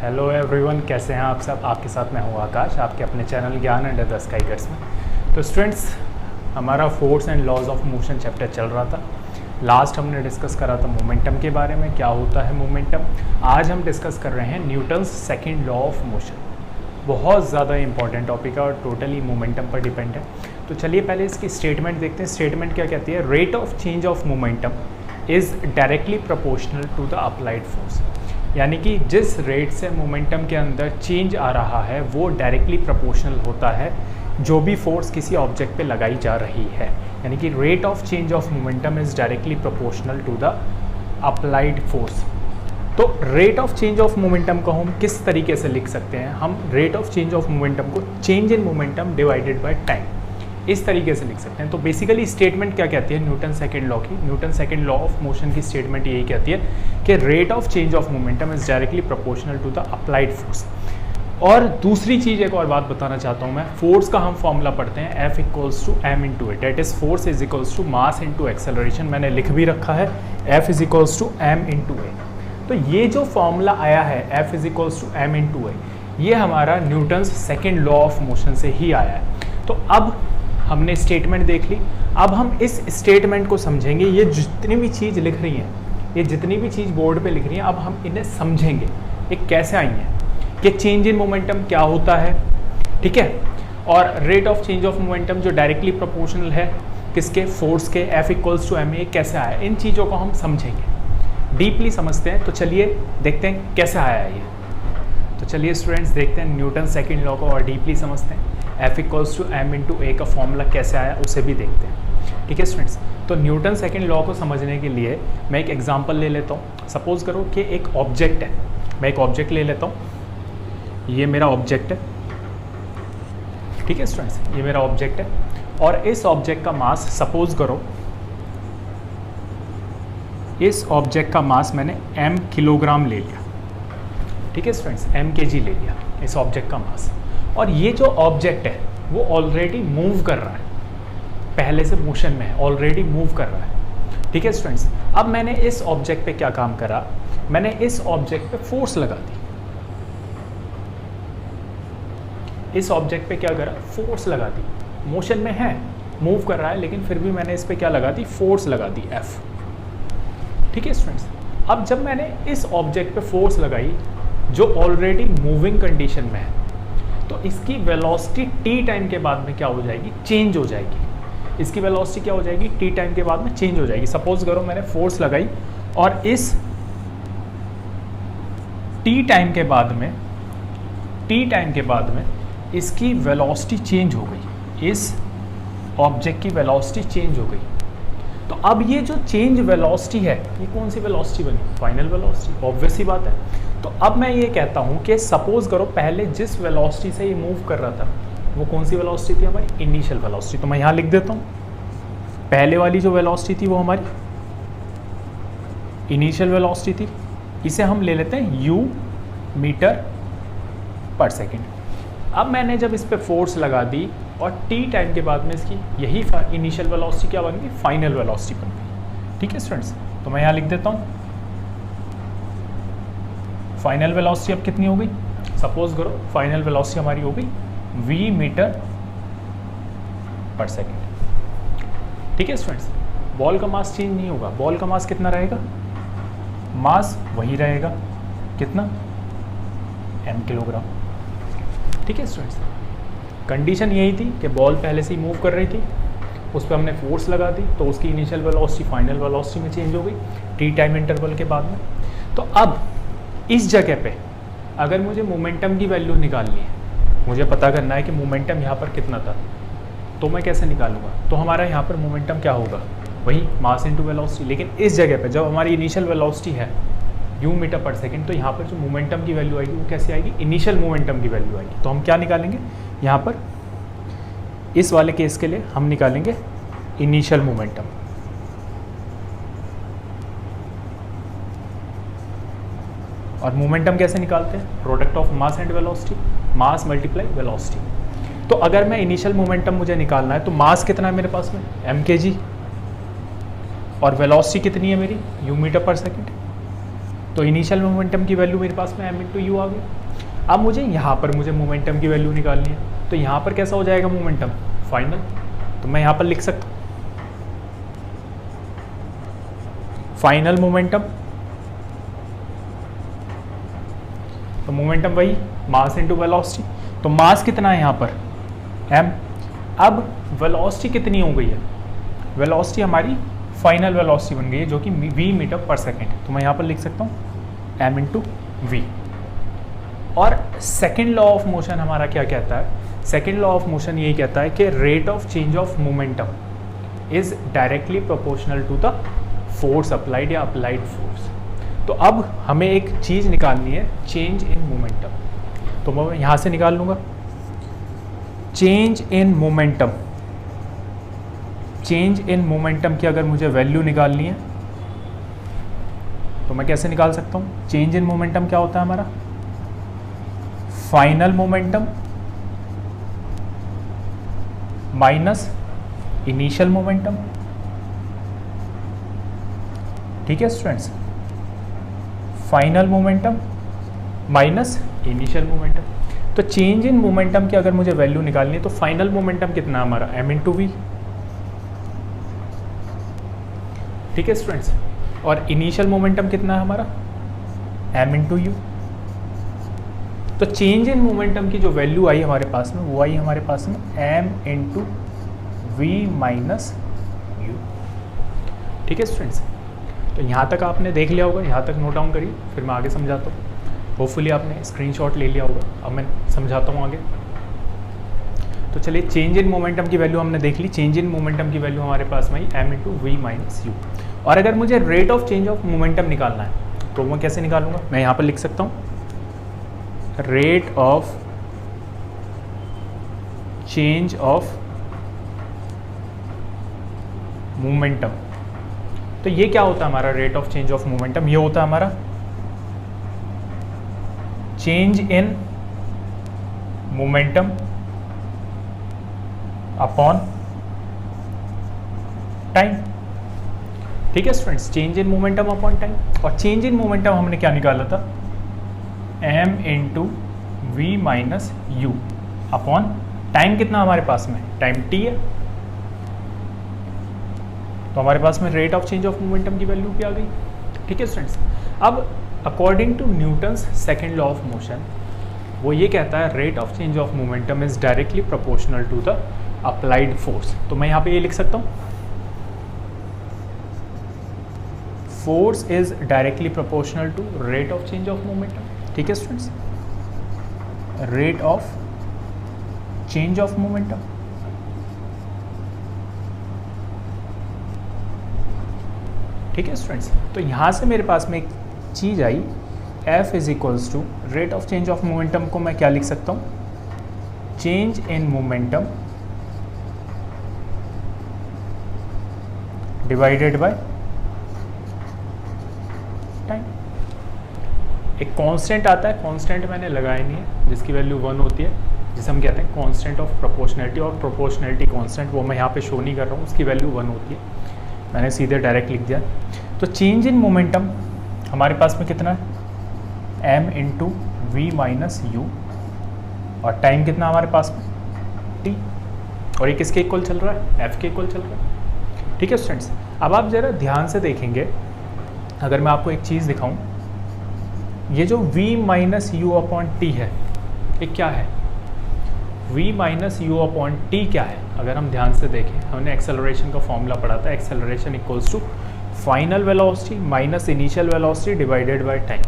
Hello everyone, कैसे हैं आप सब। आपके साथ मैं हूं आकाश, आपके अपने चैनल ज्ञान अंडर द स्काई गर्स में। तो स्टूडेंट्स, हमारा force and laws of motion chapter चल रहा था। लास्ट हमने डिस्कस करा था मोमेंटम के बारे में, क्या होता है मोमेंटम। आज हम डिस्कस कर रहे हैं Newton's second law of motion. बहुत ज़्यादा इंपॉर्टेंट टॉपिक है और टोटली मोमेंटम पर डिपेंड है। तो चलिए पहले इसकी स्टेटमेंट देखते हैं। स्टेटमेंट क्या कहती है? Rate of change of momentum is directly proportional to the applied force. यानी कि जिस रेट से मोमेंटम के अंदर चेंज आ रहा है वो डायरेक्टली प्रोपोर्शनल होता है जो भी फोर्स किसी ऑब्जेक्ट पे लगाई जा रही है। यानी कि rate of change of momentum is directly proportional to the applied force. तो rate of change of momentum को हम किस तरीके से लिख सकते हैं? हम rate of change of momentum को change in momentum divided by time, इस तरीके से लिख सकते हैं। तो बेसिकली स्टेटमेंट क्या कहती है न्यूटन सेकेंड लॉ की? Newton second law of motion की स्टेटमेंट यही कहती है कि rate of change of momentum is directly proportional to the applied force. और दूसरी चीज़ एक और बात बताना चाहता हूँ मैं। फोर्स का हम फॉर्मूला पढ़ते हैं F equals to m into a, that is force is equals to mass into acceleration. मैंने लिख भी रखा है F is equals to m into a. तो ये जो फॉर्मूला आया है F is equals to m into a, ये हमारा Newton's second law of motion से ही आया है। तो अब हमने स्टेटमेंट देख ली, अब हम इस स्टेटमेंट को समझेंगे। ये जितनी भी चीज़ लिख रही हैं, ये जितनी भी चीज़ बोर्ड पे लिख रही हैं, अब हम इन्हें समझेंगे ये कैसे आई हैं, कि चेंज इन मोमेंटम क्या होता है, ठीक है, और rate of change of momentum जो डायरेक्टली प्रोपोर्शनल है किसके? फोर्स के। F इक्वल्स टू m, कैसे आया? इन चीज़ों को हम समझेंगे, डीपली समझते हैं। तो चलिए देखते हैं कैसे आया ये। तो चलिए स्टूडेंट्स देखते हैं न्यूटन सेकेंड लॉ को और डीपली समझते हैं। F equals to m into a का फॉर्मूला कैसे आया उसे भी देखते हैं, ठीक है स्टूडेंट्स। तो न्यूटन सेकेंड लॉ को समझने के लिए मैं एक एग्जांपल ले लेता हूँ। सपोज करो कि एक ऑब्जेक्ट है, मैं एक ऑब्जेक्ट ले लेता हूँ। ये मेरा ऑब्जेक्ट है, ठीक है स्टूडेंट्स, ये मेरा ऑब्जेक्ट है और इस ऑब्जेक्ट का मास, सपोज करो इस ऑब्जेक्ट का मास मैंने m किलोग्राम ले लिया, ठीक है स्टूडेंट्स, m kg ले लिया इस ऑब्जेक्ट का मास। और ये जो ऑब्जेक्ट है वो ऑलरेडी मूव कर रहा है, पहले से मोशन में है, ऑलरेडी मूव कर रहा है, ठीक है स्टूडेंट्स। अब मैंने इस ऑब्जेक्ट पे क्या काम करा? मैंने इस ऑब्जेक्ट पे फोर्स लगा दी। इस ऑब्जेक्ट पे क्या करा? फोर्स लगा दी। मोशन में है, मूव कर रहा है, लेकिन फिर भी मैंने इस पे क्या लगा दी? फोर्स लगा दी, F, ठीक है स्टूडेंट्स। अब जब मैंने इस ऑब्जेक्ट पे फोर्स लगाई जो ऑलरेडी मूविंग कंडीशन में है, तो इसकी वेलोसिटी t टाइम के बाद में क्या हो जाएगी? चेंज हो जाएगी। इसकी वेलोसिटी क्या हो जाएगी? t टाइम के बाद में चेंज हो जाएगी। सपोज करो मैंने फोर्स लगाई और इस t टाइम के बाद में इसकी वेलोसिटी चेंज हो गई, इस ऑब्जेक्ट की वेलोसिटी चेंज हो गई। तो अब ये जो चेंज वेलोसिटी है, ये कौन सी वेलोसिटी बनी? फाइनल वेलोसिटी, ऑब्वियस ही बात है। तो अब मैं ये कहता हूँ कि सपोज करो पहले जिस वेलोसिटी से ये मूव कर रहा था वो कौन सी वेलोसिटी थी? हमारी इनिशियल वेलोसिटी। तो मैं यहाँ लिख देता हूँ, पहले वाली जो वेलोसिटी थी वो हमारी इनिशियल वेलोसिटी थी। इसे हम ले लेते हैं u मीटर पर सेकेंड। अब मैंने जब इस पर फोर्स लगा दी और t टाइम के बाद में इसकी यही इनिशियल वेलोसिटी क्या बन गई? फाइनल वेलोसिटी बन गई, ठीक है स्टूडेंट्स। तो मैं यहाँ लिख देता हूँ फाइनल वेलोसिटी अब कितनी हो गई? सपोज करो फाइनल वेलोसिटी हमारी हो गई v मीटर पर सेकेंड, ठीक है स्टूडेंट्स। बॉल का मास चेंज नहीं होगा। बॉल का मास कितना रहेगा? मास वही रहेगा, कितना? m किलोग्राम, ठीक है स्टूडेंट्स। कंडीशन यही थी कि बॉल पहले से ही मूव कर रही थी, उस पर हमने फोर्स लगा दी तो उसकी इनिशियल वेलोसिटी फाइनल वेलोसिटी में चेंज हो गई t टाइम इंटरवल के बाद में। तो अब इस जगह पे अगर मुझे मोमेंटम की वैल्यू निकालनी है, मुझे पता करना है कि मोमेंटम यहाँ पर कितना था, तो मैं कैसे निकालूंगा? तो हमारा यहाँ पर मोमेंटम क्या होगा? वही मास इंटू वेलोसिटी। लेकिन इस जगह पे जब हमारी इनिशियल वेलोसिटी है u मीटर पर सेकेंड, तो यहाँ पर जो मोमेंटम की वैल्यू आएगी वो कैसे आएगी? इनिशियल मोमेंटम की वैल्यू आएगी। तो हम क्या निकालेंगे यहाँ पर? इस वाले केस के लिए हम निकालेंगे इनिशियल मोमेंटम। और मोमेंटम कैसे निकालते हैं? Product of mass and velocity, mass multiply velocity. तो अगर मैं इनिशियल मोमेंटम मुझे निकालना है तो मास कितना है मेरे पास में? m kg, और वेलोसिटी कितनी है मेरी? u मीटर पर सेकेंड, तो इनिशियल मोमेंटम की वैल्यू मेरे पास में m इंटू यू आ गई। अब मुझे यहाँ पर मुझे मोमेंटम की वैल्यू निकालनी है, तो यहाँ पर कैसा हो जाएगा मोमेंटम, फाइनल। तो मैं यहाँ पर लिख सकता हूँ फाइनल मोमेंटम, तो मोमेंटम वही मास इंटू वेलोसिटी। तो मास कितना है यहाँ पर m, अब वेलोसिटी कितनी हो गई है, वेलोसिटी हमारी फाइनल वेलोसिटी बन गई है जो कि v मीटर पर सेकेंड। तो मैं यहाँ पर लिख सकता हूँ m इंटू वी। और सेकेंड लॉ ऑफ मोशन हमारा क्या कहता है, सेकेंड लॉ ऑफ मोशन यही कहता है कि rate of change of momentum is directly proportional to the force applied या अप्लाइड फोर्स। तो अब हमें एक चीज़ निकालनी है, चेंज इन मोमेंटम। तो मैं यहाँ से निकाल लूँगा change in momentum. Change in momentum की अगर मुझे वैल्यू निकालनी है तो मैं कैसे निकाल सकता हूँ, चेंज इन मोमेंटम क्या होता है हमारा, final momentum minus initial momentum. ठीक है students, final momentum minus initial momentum. तो चेंज इन मोमेंटम की अगर मुझे वैल्यू निकालनी है तो फाइनल मोमेंटम कितना है हमारा, m इंटू वी। ठीक है स्टूडेंट्स, और इनिशियल मोमेंटम कितना है हमारा, m इंटू यू। तो चेंज इन मोमेंटम की जो वैल्यू आई हमारे पास में वो आई हमारे पास में m into v minus u. ठीक है स्टूडेंट्स, तो यहाँ तक आपने देख लिया होगा, यहाँ तक नोट डाउन करिए, फिर मैं आगे समझाता हूँ। होपफुली आपने स्क्रीनशॉट ले लिया होगा, अब मैं समझाता हूँ आगे। तो चलिए, चेंज इन मोमेंटम की वैल्यू हमने देख ली, चेंज इन मोमेंटम की वैल्यू हमारे पास में आई m into v minus u. और अगर मुझे rate of change of momentum निकालना है तो मैं कैसे निकालूंगा, मैं यहाँ पर लिख सकता हूँ rate of change of momentum. तो ये क्या होता है हमारा rate of change of momentum, ये होता है हमारा change in momentum upon time. ठीक है students, change in momentum upon time. और चेंज इन मोमेंटम हमने क्या निकाला था, m into v minus u upon time. कितना हमारे पास में, टाइम t है। तो हमारे पास में rate of change of momentum की वैल्यू भी आ गई। ठीक है स्टूडेंट्स, अब according to Newton's second law of motion, वो ये कहता है rate of change of momentum is directly proportional to the applied force. तो मैं यहाँ पे ये लिख सकता हूँ force is directly proportional to rate of change of momentum. ठीक है students, rate of change of momentum. ठीक है स्टूडेंट्स, तो यहाँ से मेरे पास में एक चीज़ आई, F is equals to rate of change of momentum को मैं क्या लिख सकता हूँ, change in momentum divided by time. एक कांस्टेंट आता है, कांस्टेंट मैंने लगाया नहीं है, जिसकी वैल्यू 1 होती है, जिसे हम कहते हैं कांस्टेंट ऑफ प्रोपोर्शनैलिटी। और प्रोपोर्शनैलिटी कांस्टेंट वो मैं यहाँ पे शो नहीं कर रहा हूँ, उसकी वैल्यू 1 होती है, मैंने सीधे डायरेक्ट लिख दिया। तो चेंज इन मोमेंटम हमारे पास में कितना है, m into v minus u, और टाइम कितना हमारे पास में t, और ये किसके इक्वल चल रहा है, f के इक्वल चल रहा है। ठीक है स्टूडेंट्स, अब आप ज़रा ध्यान से देखेंगे, अगर मैं आपको एक चीज़ दिखाऊं, ये जो v minus u upon T है, ये क्या है, v minus u upon T क्या है। अगर हम ध्यान से देखें, हमने एक्सेलरेशन का फॉर्मूला पढ़ा था, acceleration equals to final velocity minus initial velocity divided by time.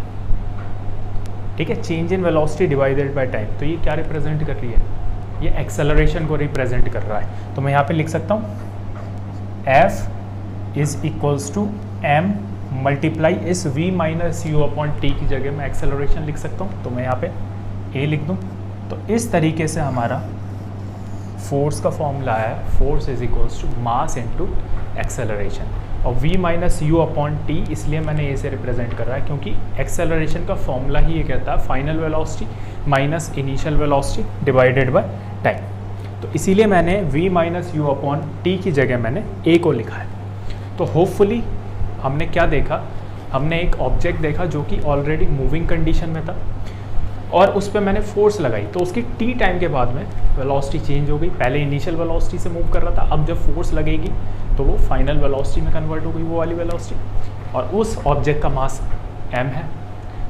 ठीक है, change in velocity divided by time. तो ये क्या रिप्रेजेंट कर रही है, ये एक्सेलरेशन को रिप्रेजेंट कर रहा है। तो मैं यहाँ पे लिख सकता हूँ F is equals to m multiply इस v minus u upon t की जगह मैं एक्सेलरेशन लिख सकता हूँ। तो मैं यहाँ पे a लिख दूँ। तो इस तरीके से हमारा फोर्स का फॉर्मूला है, force is equals to mass into acceleration. और v minus u upon t इसलिए मैंने ए से रिप्रेजेंट कर रहा है क्योंकि एक्सेलरेशन का फॉर्मूला ही ये कहता है final velocity minus initial velocity divided by time. तो इसीलिए मैंने v minus u upon t की जगह मैंने a को लिखा है। तो होपफुली हमने क्या देखा, हमने एक ऑब्जेक्ट देखा जो कि ऑलरेडी मूविंग कंडीशन में था और उस पर मैंने फोर्स लगाई, तो उसकी टी टाइम के बाद में वेलोसिटी चेंज हो गई। पहले इनिशियल वेलोसिटी से मूव कर रहा था, अब जब फोर्स लगेगी तो वो फाइनल वेलोसिटी में कन्वर्ट हो गई, वो वाली वेलोसिटी, और उस ऑब्जेक्ट का मास m है।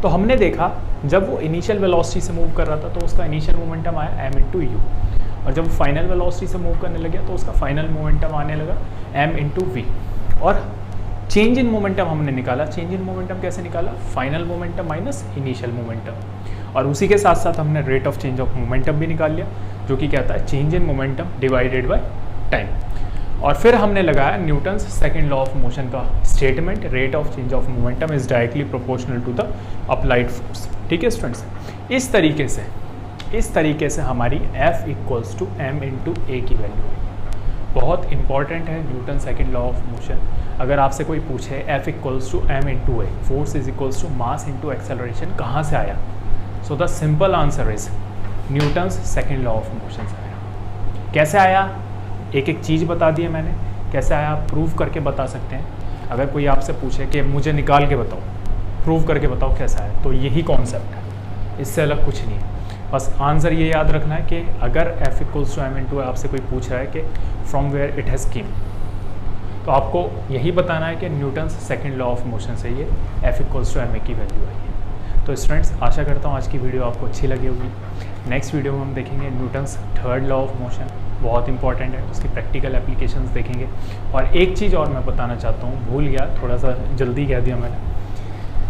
तो हमने देखा जब वो इनिशियल वेलोसिटी से मूव कर रहा था तो उसका इनिशियल मोमेंटम आया m इंटू यू, और जब फाइनल वेलोसिटी से मूव करने लगे तो उसका फाइनल मोमेंटम आने लगा m इंटू वी। और चेंज इन मोमेंटम हमने निकाला, चेंज इन मोमेंटम कैसे निकाला, final momentum minus initial momentum, और उसी के साथ साथ हमने rate of change of momentum भी निकाल लिया जो कि कहता है change in momentum divided by time. और फिर हमने लगाया Newton's second law of motion का statement, rate of change of momentum is directly proportional to the applied force. ठीक है स्टूडेंट्स, इस तरीके से हमारी F equals to m into a की वैल्यू है। बहुत इंपॉर्टेंट है Newton second law of motion. अगर आपसे कोई पूछे F equals to m into a, force is equals to mass into acceleration, कहाँ से आया, so the simple answer is Newton's second law of motion से आया। कैसे आया, एक एक चीज़ बता दी है मैंने, कैसे आया आप प्रूव करके बता सकते हैं। अगर कोई आपसे पूछे कि मुझे निकाल के बताओ, प्रूव करके बताओ कैसा है, तो यही कॉन्सेप्ट है, इससे अलग कुछ नहीं है। बस आंसर ये याद रखना है कि अगर F equals to m into आपसे कोई पूछ रहा है कि from where it has came, तो आपको यही बताना है कि Newton's second law of motion से ये F इक्वल्स टू m की वैल्यू आई है। तो स्टूडेंट्स, आशा करता हूँ आज की वीडियो आपको अच्छी लगी होगी। नेक्स्ट वीडियो में हम देखेंगे Newton's third law of motion, बहुत इंपॉर्टेंट है, उसकी प्रैक्टिकल एप्लीकेशंस देखेंगे। और एक चीज़ और मैं बताना चाहता हूँ, भूल गया, थोड़ा सा जल्दी कह दिया मैंने।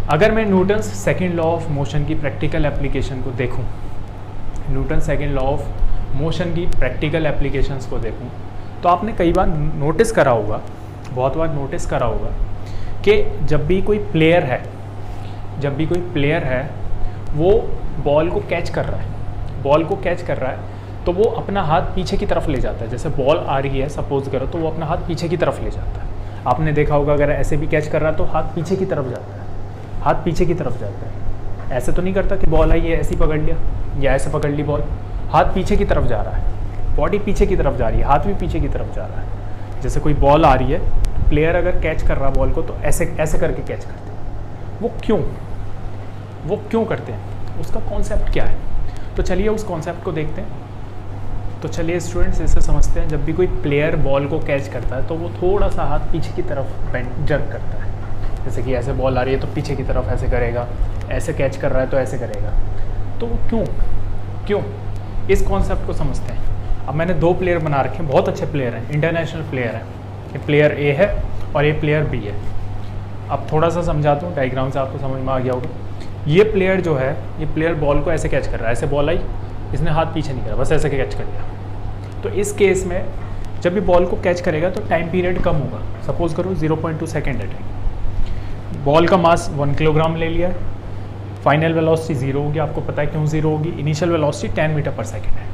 अगर मैं Newton's second law of motion की प्रैक्टिकल एप्लीकेशन को देखूँ, Newton second law of motion की प्रैक्टिकल एप्लीकेशंस को देखूँ, तो आपने कई बार नोटिस करा होगा, बहुत बार नोटिस करा होगा कि जब भी कोई प्लेयर है वो बॉल को कैच कर रहा है, तो वो अपना हाथ पीछे की तरफ ले जाता है। जैसे बॉल आ रही है सपोज करो, तो वो अपना हाथ पीछे की तरफ ले जाता है। आपने देखा होगा अगर ऐसे भी कैच कर रहा है तो हाथ पीछे की तरफ जाता है, ऐसे तो नहीं करता कि बॉल आई है ऐसे ही पकड़ लिया या ऐसे पकड़ ली बॉल, हाथ पीछे की तरफ जा रहा है, बॉडी पीछे की तरफ जा रही है, हाथ भी पीछे की तरफ जा रहा है। जैसे कोई बॉल आ रही है तो प्लेयर अगर कैच कर रहा है बॉल को तो ऐसे करके कैच करते हैं। वो क्यों करते हैं, उसका कॉन्सेप्ट क्या है, तो चलिए उस कॉन्सेप्ट को देखते हैं। तो चलिए स्टूडेंट्स, इसे समझते हैं। जब भी कोई प्लेयर बॉल को कैच करता है तो वो थोड़ा सा हाथ पीछे की तरफ जर्क करता है। जैसे कि ऐसे बॉल आ रही है तो पीछे की तरफ ऐसे करेगा, ऐसे कैच कर रहा है तो ऐसे करेगा। तो वो क्यों इस कॉन्सेप्ट को समझते हैं। अब मैंने दो प्लेयर बना रखे हैं, बहुत अच्छे प्लेयर हैं, इंटरनेशनल प्लेयर हैं। ये प्लेयर ए है और ये प्लेयर बी है। अब थोड़ा सा समझा दूँ, डायग्राम से आपको समझ में आ गया होगा। ये प्लेयर जो है, ये प्लेयर बॉल को ऐसे कैच कर रहा है, ऐसे बॉल आई, इसने हाथ पीछे नहीं करा, बस ऐसे कैच कर लिया। तो इस केस में जब भी बॉल को कैच करेगा तो टाइम पीरियड कम होगा। सपोज करो 0.2 सेकेंड है। बॉल का मास 1 किलोग्राम ले लिया है, फाइनल वेलोसिटी 0 होगी। आपको पता है क्यों 0 होगी, इनिशियल वेलोसिटी 10 मीटर पर सेकेंड है।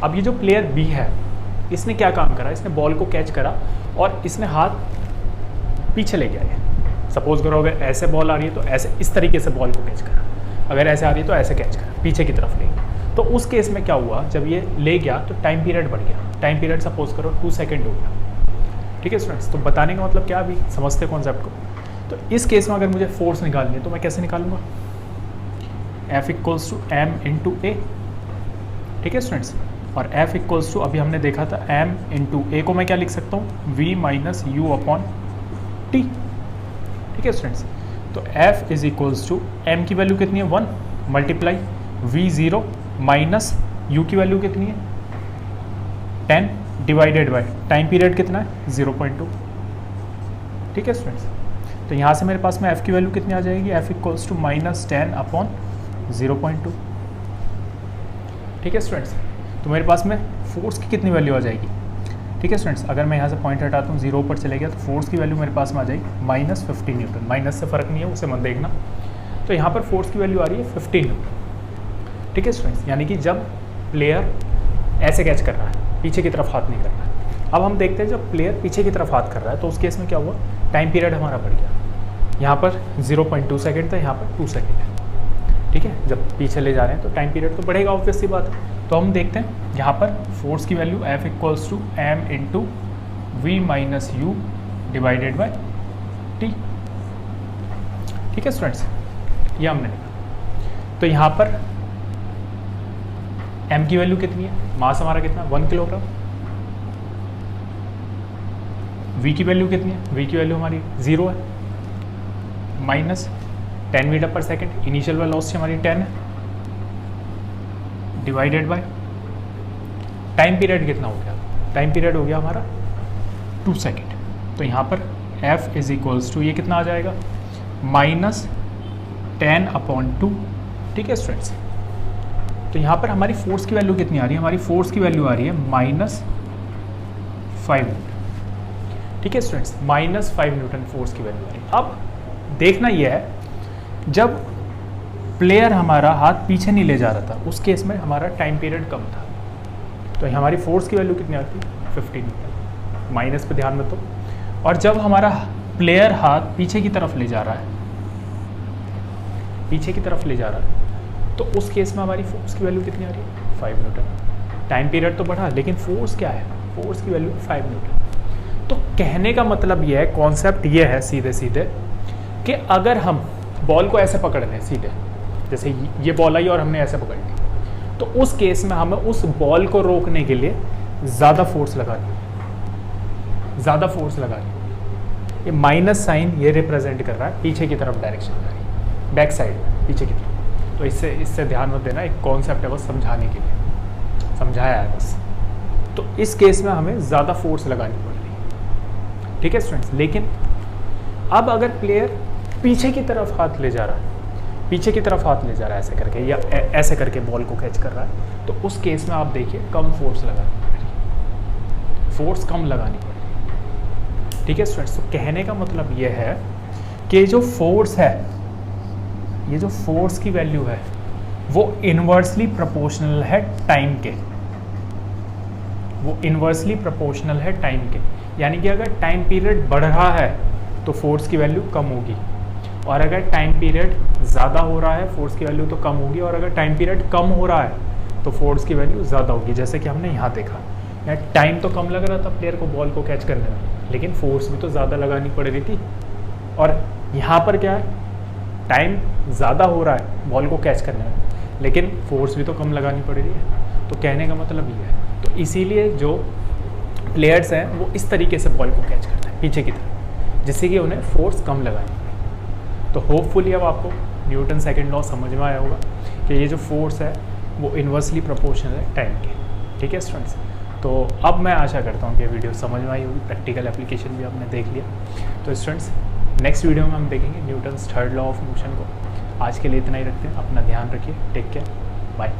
अब ये जो प्लेयर बी है, इसने क्या काम करा, इसने बॉल को कैच करा और इसने हाथ पीछे ले गया है। सपोज करो अगर ऐसे बॉल आ रही है तो ऐसे इस तरीके से बॉल को कैच करा, अगर ऐसे आ रही है तो ऐसे कैच करा, पीछे की तरफ ले गया। तो उस केस में क्या हुआ, जब ये ले गया तो टाइम पीरियड बढ़ गया। टाइम पीरियड सपोज करो 2 सेकेंड हो गया। ठीक है स्टूडेंट्स, तो बताने का मतलब क्या, अभी समझते कॉन्सेप्ट को। तो इस केस में अगर मुझे फोर्स निकालनी है तो मैं कैसे निकालूंगा, F equals to m into a. ठीक है स्टूडेंट्स, और F इक्वल्स टू अभी हमने देखा था m इंटू ए को मैं क्या लिख सकता हूँ, v minus u upon t. ठीक है स्टूडेंट्स, तो F is equals to m की वैल्यू कितनी है 1 मल्टीप्लाई v0 माइनस u की वैल्यू कितनी है 10 डिवाइडेड बाय टाइम पीरियड कितना है 0.2। ठीक है स्टूडेंट्स, तो यहाँ से मेरे पास में F की वैल्यू कितनी आ जाएगी, F equals to minus 10 upon 0.2। ठीक है स्टूडेंट्स, तो मेरे पास में फोर्स की कितनी वैल्यू आ जाएगी। ठीक है स्टूडेंट्स, अगर मैं यहाँ से पॉइंट हटाता हूँ 0 पर चले गया तो फोर्स की वैल्यू मेरे पास में आ जाएगी माइनस 15 न्यूटन। माइनस से फ़र्क नहीं है, उसे मत देखना। तो यहाँ पर फोर्स की वैल्यू आ रही है 15 न्यूटन। ठीक है स्टूडेंट्स, यानी कि जब प्लेयर ऐसे कैच कर रहा है, पीछे की तरफ हाथ नहीं कर रहा है। अब हम देखते हैं जब प्लेयर पीछे की तरफ हाथ कर रहा है तो उस केस में क्या हुआ, टाइम पीरियड हमारा बढ़ गया। यहाँ पर 0.2 सेकेंड था, यहाँ पर 2 सेकेंड है। ठीक है, जब पीछे ले जा रहे हैं तो टाइम पीरियड तो बढ़ेगा, ऑब्वियस सी बात है। तो हम देखते हैं यहाँ पर फोर्स की value F equals to m into v minus u divided by t. ठीक है स्टूडेंट्स, ये हमने लिखा। तो यहाँ पर m की वैल्यू कितनी है, मास हमारा कितना 1 किलोग्राम। v की वैल्यू कितनी है, v की वैल्यू हमारी 0 है, माइनस 10 मीटर पर सेकेंड, इनिशियल वेलोसिटी हमारी 10 है, डिवाइडेड बाय टाइम पीरियड कितना हो गया, टाइम पीरियड हो गया हमारा 2 सेकेंड। तो यहाँ पर f इज इक्वल्स टू ये कितना आ जाएगा, -10/2। ठीक है स्टूडेंट्स, तो यहाँ पर हमारी फोर्स की वैल्यू कितनी आ रही है, हमारी फोर्स की वैल्यू आ रही है -5 न्यूटन। ठीक है स्टूडेंट्स, -5 न्यूटन फोर्स की वैल्यू आ रही है। अब देखना यह है, जब प्लेयर हमारा हाथ पीछे नहीं ले जा रहा था, उस केस में हमारा टाइम पीरियड कम था, तो हमारी फोर्स की वैल्यू कितनी आती है 15 न्यूटन, माइनस पे ध्यान में। तो और जब हमारा प्लेयर हाथ पीछे की तरफ ले जा रहा है, पीछे की तरफ ले जा रहा है, तो उस केस में हमारी फोर्स की वैल्यू कितनी आ रही है 5 न्यूटन। टाइम पीरियड तो बढ़ा, लेकिन फोर्स क्या है, फोर्स की वैल्यू 5 न्यूटन। तो कहने का मतलब ये है, कॉन्सेप्ट ये है सीधे सीधे, कि अगर हम बॉल को ऐसे पकड़ लें सीधे, जैसे ये बॉल आई और हमने ऐसे पकड़ ली, तो उस केस में हमें उस बॉल को रोकने के लिए ज़्यादा फोर्स लगानी होगी, ज़्यादा फोर्स लगानी होगी। ये माइनस साइन ये रिप्रेजेंट कर रहा है पीछे की तरफ डायरेक्शन जा रही है, बैक साइड में पीछे की तरफ। तो इससे ध्यान मत देना, एक कॉन्सेप्ट है बस समझाने के लिए, समझाया है बस। तो इस केस में हमें ज़्यादा फोर्स लगानी पड़ रही है। ठीक है स्टूडेंट्स, लेकिन अब अगर प्लेयर पीछे की तरफ हाथ ले जा रहा है, पीछे की तरफ हाथ ले जा रहा है ऐसे करके, या ऐसे करके बॉल को कैच कर रहा है, तो उस केस में आप देखिए कम फोर्स लगानी पड़ेगी, फोर्स कम लगानी पड़ेगी। ठीक है स्टूडेंट्स, तो कहने का मतलब ये है कि जो फोर्स है, ये जो फोर्स की वैल्यू है, वो इन्वर्सली प्रोपोर्शनल है टाइम के, वो इन्वर्सली प्रोपोर्शनल है टाइम के। यानी कि अगर टाइम पीरियड बढ़ रहा है तो फोर्स की वैल्यू कम होगी, और अगर टाइम पीरियड ज़्यादा हो रहा है फोर्स की वैल्यू तो कम होगी, और अगर टाइम पीरियड कम हो रहा है तो फोर्स की वैल्यू ज़्यादा होगी। जैसे कि हमने यहाँ देखा, यहाँ टाइम तो कम लग रहा था प्लेयर को बॉल को कैच करने में, लेकिन फोर्स भी तो ज़्यादा लगानी पड़ रही थी। और यहाँ पर क्या है, टाइम ज़्यादा हो रहा है बॉल को कैच करने में, लेकिन फोर्स भी तो कम लगानी पड़ रही है। तो कहने का मतलब ये है, तो इसीलिए जो प्लेयर्स हैं वो इस तरीके से बॉल को कैच करते हैं पीछे की तरफ, जिससे कि उन्हें फोर्स कम लगानी पड़े। तो होपफुली अब आपको न्यूटन सेकंड लॉ समझ में आया होगा कि ये जो फोर्स है वो इन्वर्सली प्रोपोर्शनल है टाइम के। ठीक है स्टूडेंट्स, तो अब मैं आशा करता हूँ कि ये वीडियो समझ में आई होगी, प्रैक्टिकल एप्लीकेशन भी आपने देख लिया। तो स्टूडेंट्स, नेक्स्ट वीडियो में हम देखेंगे Newton's third law of motion को। आज के लिए इतना ही रखते हैं, अपना ध्यान रखिए, टेक केयर, बाय।